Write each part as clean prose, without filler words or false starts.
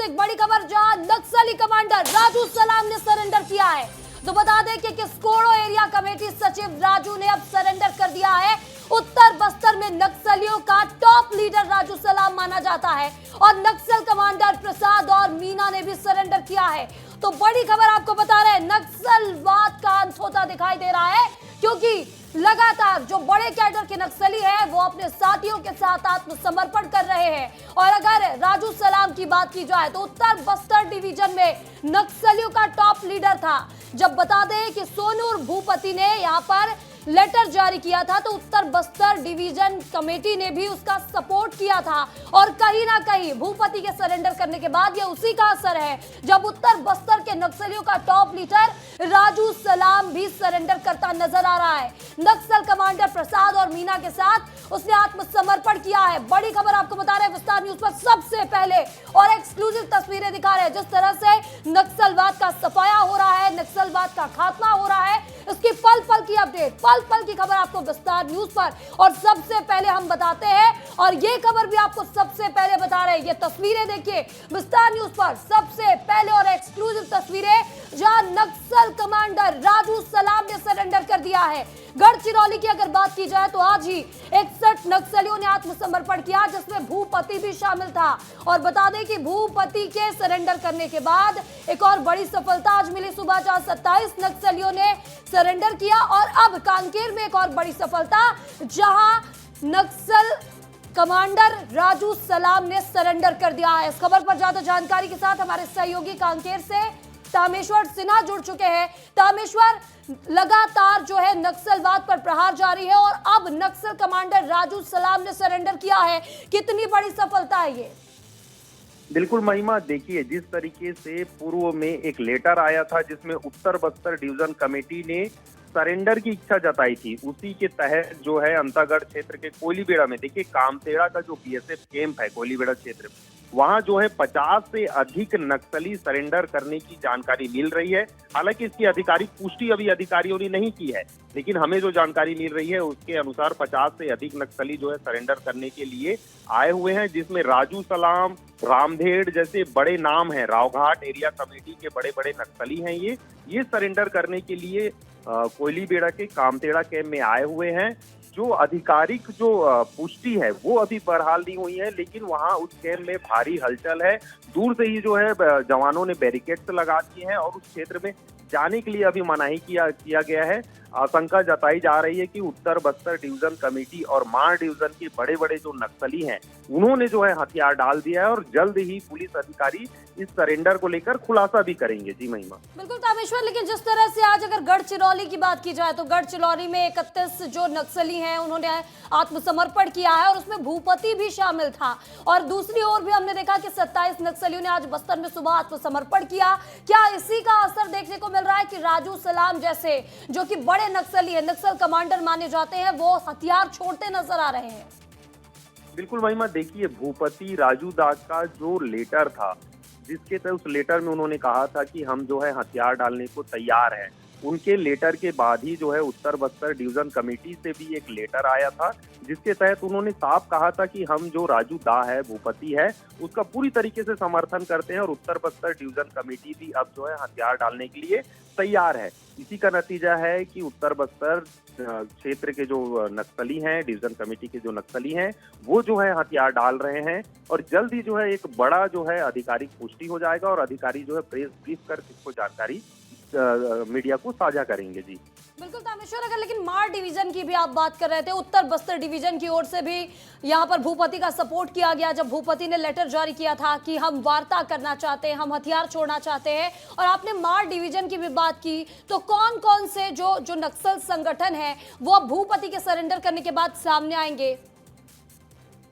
से एक बड़ी खबर जहां नक्सली कमांडर राजू सलाम ने सरेंडर किया है। तो बता दें कि किस्कोड़ो एरिया कमेटी सचिव राजू ने अब सरेंडर कर दिया है। उत्तर बस्तर में नक्सलियों का टॉप लीडर राजू सलाम माना जाता है और नक्सल कमांडर प्रसाद और मीना ने भी सरेंडर किया है। तो बड़ी खबर आपको बता रहे हैं, नक्सलवाद का अंत होता दिखाई दे रहा है, क्योंकि लगातार जो बड़े कैडर के नक्सली हैं वो अपने साथियों के साथ आत्मसमर्पण कर रहे हैं। और अगर राजू सलाम की बात की जाए तो उत्तर बस्तर डिवीजन में नक्सलियों का टॉप लीडर था। जब बता दें कि सोनूर भूपति ने यहां पर लेटर जारी किया था तो उत्तर बस्तर डिवीजन कमेटी ने भी उसका सपोर्ट किया था और कहीं ना कहीं भूपति के सरेंडर करने के बाद ये उसी का असर है जब उत्तर बस्तर के नक्सलियों का टॉप लीडर राजू सलाम भी सरेंडर करता नजर आ रहा है। नक्सल कमांडर प्रसाद और मीना के साथ उसने आत्मसमर्पण किया है। बड़ी खबर आपको बता रहे हैं विस्तार न्यूज पर सबसे पहले और एक्सक्लूसिव तस्वीरें दिखा रहे हैं जिस तरह से नक्सलवाद का सफाया हो रहा है, नक्सलवाद का खात्मा हो रहा है, इसकी पल पल की अपडेट, पल पल की खबर आपको विस्तार न्यूज पर और सबसे पहले हम बताते हैं और ये खबर भी आपको सबसे पहले बता रहे हैं। ये तस्वीरें देखिए विस्तार न्यूज पर सबसे पहले और एक्सक्लूसिव तस्वीरें जहां नक्सल कमांडर राजू सलाम ने सरेंडर कर दिया है। गढ़चिरौली की अगर बात की जाए तो आज ही 61 नक्सलियों ने आत्मसमर्पण किया जिसमें भूपति भी शामिल था। और बता दें कि भूपति के सरेंडर करने के बाद एक और बड़ी सफलता आज मिली सुबह, जहां 27 नक्सलियों ने सरेंडर किया और अब कांकेर में एक और बड़ी सफलता जहां नक्सल कमांडर राजू सलाम ने सरेंडर कर दिया है। इस खबर पर ज्यादा जानकारी के साथ हमारे सहयोगी कांकेर से तामेश्वर सिन्हा जुड़ चुके हैं। तामेश्वर, लगातार जो है नक्सलवाद पर प्रहार जारी है और अब नक्सल कमांडर राजू सलाम ने सरेंडर किया है, कितनी बड़ी सफलता है ये? बिल्कुल महिमा, देखिए जिस तरीके से पूर्व में एक लेटर आया था जिसमें उत्तर बस्तर डिवीजन कमेटी ने सरेंडर की इच्छा जताई थी, उसी के तहत जो है अंतागढ़ क्षेत्र के कोयलीबेड़ा में, देखिए कामतेड़ा का जो बीएसएफ कैंप है कोयलीबेड़ा क्षेत्र में, वहां जो है 50 से अधिक नक्सली सरेंडर करने की जानकारी मिल रही है। हालांकि इसकी आधिकारिक पुष्टि अभी अधिकारियों ने नहीं की है, लेकिन हमें जो जानकारी मिल रही है उसके अनुसार 50 से अधिक नक्सली जो है सरेंडर करने के लिए आए हुए हैं, जिसमें राजू सलाम, रामधेड़ जैसे बड़े नाम हैं, रावघाट एरिया कमेटी के बड़े बड़े नक्सली हैं। ये सरेंडर करने के लिए कोयलीबेड़ा के कामतेड़ा कैंप में आए हुए हैं। जो आधिकारिक जो पुष्टि है वो अभी बहरहाल नहीं हुई है, लेकिन वहां उस कैंप में भारी हलचल है। दूर से ही जो है जवानों ने बैरिकेड्स लगा दिए हैं और उस क्षेत्र में जाने के लिए अभी मनाही किया गया है। आशंका जताई जा रही है कि उत्तर बस्तर डिवीजन कमेटी और मार डिवीजन के बड़े बड़े जो नक्सली हैं उन्होंने जो है हथियार डाल दिया है और जल्द ही पुलिस अधिकारी इस सरेंडर को लेकर खुलासा भी करेंगे। जी महिमा। बिल्कुल तामेश्वर, लेकिन जिस तरह से आज अगर गढ़चिरौली की बात की जाए तो गढ़चिरौली में 31 जो नक्सली हैं उन्होंने आत्मसमर्पण किया है और उसमें भूपति भी शामिल था। और दूसरी ओर भी हमने देखा कि 27 नक्सलियों ने आज बस्तर में सुबह आत्मसमर्पण किया। क्या इसी का असर देखने को मिल रहा है कि राजू सलाम जैसे जो कि बड़े नक्सली है, नक्सल कमांडर माने जाते हैं, वो हथियार छोड़ते नजर आ रहे हैं? बिल्कुल महिमा, देखिए भूपति राजू दास का जो लेटर था जिसके तहत उस लेटर में उन्होंने कहा था कि हम जो है हथियार डालने को तैयार हैं, उनके लेटर के बाद ही जो है उत्तर बस्तर डिवीजन कमेटी से भी एक लेटर आया था जिसके तहत उन्होंने साफ कहा था कि हम जो राजू दा है, भूपति है, उसका पूरी तरीके से समर्थन करते हैं और उत्तर बस्तर डिवीजन कमेटी भी अब जो है हथियार डालने के लिए तैयार है। इसी का नतीजा है कि उत्तर बस्तर क्षेत्र के जो नक्सली हैं, डिवीजन कमेटी के जो नक्सली हैं, वो जो है हथियार डाल रहे हैं और जल्द ही जो है एक बड़ा जो है आधिकारिक पुष्टि हो जाएगा और अधिकारी जो है प्रेस ब्रीफ कर इसको जानकारी मीडिया को साझा करेंगे। जी बिल्कुल तामेश्वर, अगर लेकिन मार डिवीजन की भी आप बात कर रहे थे, उत्तर बस्तर डिवीजन की ओर से भी यहाँ पर भूपति का सपोर्ट किया गया जब भूपति ने लेटर जारी किया था कि हम वार्ता करना चाहते हैं, हम हथियार छोड़ना चाहते हैं। और आपने मार डिवीजन की भी बात की, तो कौन कौन से जो नक्सल संगठन है वो अब भूपति के सरेंडर करने के बाद सामने आएंगे?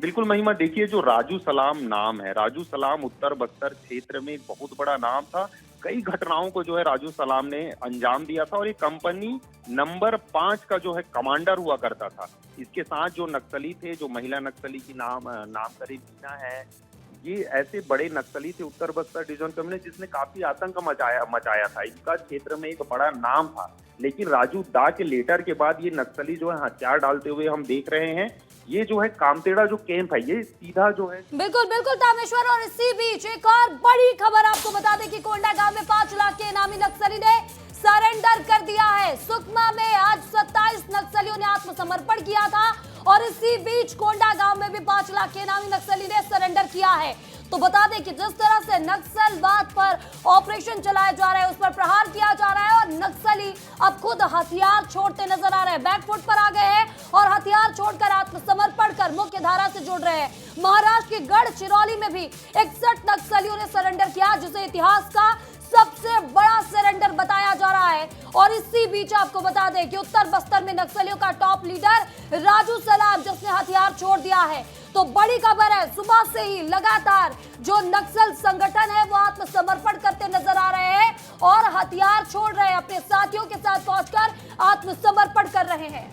बिल्कुल महिमा, देखिए जो राजू सलाम नाम है, राजू सलाम उत्तर बस्तर क्षेत्र में एक बहुत बड़ा नाम था। कई घटनाओं को जो है राजू सलाम ने अंजाम दिया था और ये कंपनी नंबर 5 का जो है कमांडर हुआ करता था। इसके साथ जो नक्सली थे, जो महिला नक्सली की नाम करी मीना है, ये ऐसे बड़े नक्सली थे उत्तर बस्तर डिवीजन कमेटी जिसने काफी आतंक मचाया था। इनका क्षेत्र में एक बड़ा नाम था, लेकिन राजू दा के लेटर के बाद ये नक्सली जो है हथियार डालते हुए हम देख रहे हैं। ये जो है कामतेड़ा जो कैंप है ये सीधा जो है। बिल्कुल बिल्कुल तामेश्वर, और इसी बीच एक और बड़ी खबर आपको बता दें कि कोंडा गांव में 5 लाख के इनामी नक्सली ने सरेंडर कर दिया है। सुकमा में आज 27 नक्सलियों ने आत्मसमर्पण किया था और इसी बीच कोंडा गांव में भी 5 लाख के इनामी नक्सली ने सरेंडर किया है। तो बता दें कि जिस तरह से नक्सलवाद पर ऑपरेशन चलाया जा रहा है, उस पर प्रहार किया जा रहा है और नक्सली अब खुद हथियार छोड़ते नजर आ रहे हैं, बैकफुट पर आ गए हैं और हथियार छोड़कर आत्मसमर्पण कर मुख्य धारा से जुड़ रहे हैं। महाराष्ट्र के गढ़चिरौली में भी 61 नक्सलियों ने सरेंडर किया, जिसे इतिहास का सबसे बड़ा सरेंडर बताया जा रहा है। और इसी बीच आपको बता दें कि उत्तर बस्तर में नक्सलियों का टॉप लीडर राजू सलाम, जिसने हथियार छोड़ दिया है। तो बड़ी खबर है, सुबह से ही लगातार जो नक्सल संगठन है वो आत्मसमर्पण करते नजर आ रहे हैं और हथियार छोड़ रहे हैं, अपने साथियों के साथ पहुंचकर आत्मसमर्पण कर रहे हैं।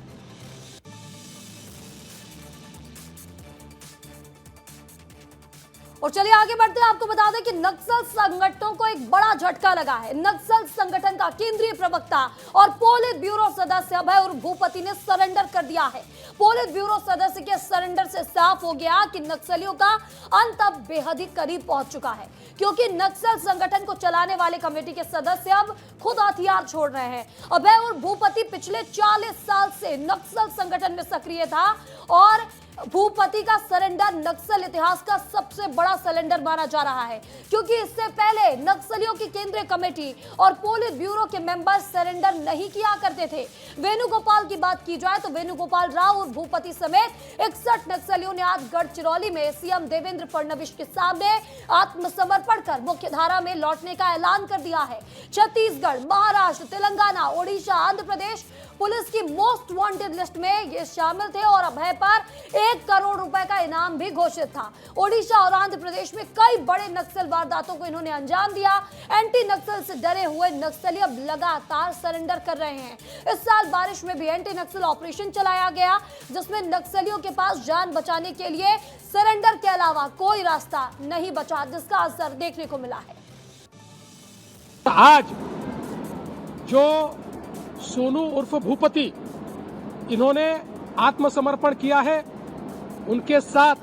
और चलिए आगे बढ़ते हैं, आपको बता दें कि नक्सल संगठनों को एक बड़ा झटका लगा है। नक्सल संगठन का केंद्रीय प्रवक्ता और पोलित ब्यूरो सदस्य अभय उर्फ भूपति ने सरेंडर कर दिया है। पोलित ब्यूरो सदस्य के सरेंडर से साफ हो गया कि नक्सलियों का अंत अब बेहद ही करीब पहुंच चुका है, क्योंकि नक्सल संगठन को चलाने वाले कमेटी के सदस्य अब खुद हथियार छोड़ रहे हैं। अभय उर्फ भूपति पिछले 40 साल से नक्सल संगठन में सक्रिय था और भूपति का सरेंडर नक्सल इतिहास का सबसे बड़ा सरेंडर माना जा रहा है, क्योंकि इससे पहले नक्सलियों की केंद्रीय कमेटी और पोलित ब्यूरो के मेंबर सरेंडर नहीं किया करते थे। वेणुगोपाल की बात की जाए तो वेणुगोपाल राव और भूपति समेत 61 नक्सलियों ने आज गढ़चिरौली में सीएम देवेंद्र फडणवीस के सामने आत्मसमर्पण कर मुख्य धारा में लौटने का ऐलान कर दिया है। छत्तीसगढ़, महाराष्ट्र, तेलंगाना, ओडिशा, आंध्र प्रदेश पुलिस की मोस्ट वांटेड लिस्ट में ये शामिल थे और अभय पर 1 करोड़ रुपए का इनाम भी घोषित था। ओडिशा और आंध्र प्रदेश में कई बड़े नक्सल वारदातों को इन्होंने अंजाम दिया। एंटी नक्सल से डरे हुए नक्सली अब लगातार सरेंडर कर रहे हैं। इस साल बारिश में भी एंटी नक्सल ऑपरेशन चलाया गया, जिसमें नक्सलियों के पास जान बचाने के लिए सरेंडर के अलावा कोई रास्ता नहीं बचा, जिसका असर देखने को मिला है। आज जो सोनू उर्फ भूपति इन्होंने आत्मसमर्पण किया है, उनके साथ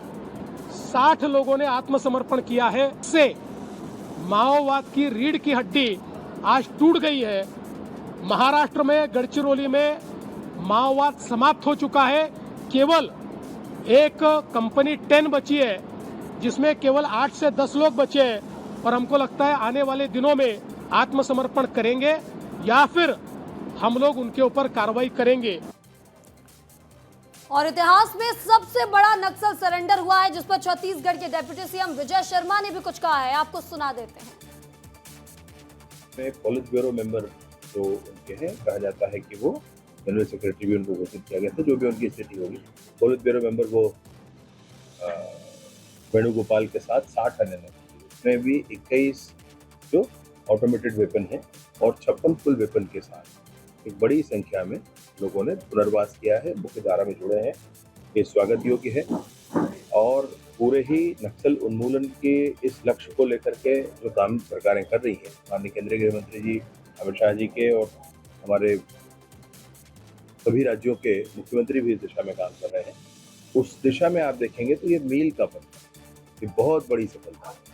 60 लोगों ने आत्मसमर्पण किया है। से माओवाद की रीढ़ की हड्डी आज टूट गई है। महाराष्ट्र में गढ़चिरौली में माओवाद समाप्त हो चुका है। केवल एक कंपनी 10 बची है, जिसमें केवल 8 से 10 लोग बचे हैं और हमको लगता है आने वाले दिनों में आत्मसमर्पण करेंगे या फिर हम लोग उनके ऊपर कार्रवाई करेंगे। और इतिहास में सबसे बड़ा नक्सल सरेंडर हुआ है, जिस पर छत्तीसगढ़ के डिप्टी सीएम विजय शर्मा ने भी कुछ कहा है, आपको सुना देते हैं। पोलित ब्यूरो मेंबर जो उनके हैं, कहा जाता है कि वो जनरल सेक्रेटरी भी उनको घोषित किया गया था, जो भी उनकी स्थिति होगी। पोलित ब्यूरो मेंबर वो वेणुगोपाल के साथ 60 अन्य नक्सली, उसमें भी 21 जो ऑटोमेटेड वेपन है और 56 फुल वेपन के साथ एक बड़ी संख्या में लोगों ने पुनर्वास किया है, मुख्य धारा में जुड़े हैं। ये स्वागत योग्य है और पूरे ही नक्सल उन्मूलन के इस लक्ष्य को लेकर के जो काम सरकारें कर रही है, माननीय केंद्रीय गृह मंत्री जी अमित शाह जी के और हमारे सभी राज्यों के मुख्यमंत्री भी इस दिशा में काम कर रहे हैं। उस दिशा में आप देखेंगे तो ये मील का पत्थर, ये बहुत बड़ी सफलता है।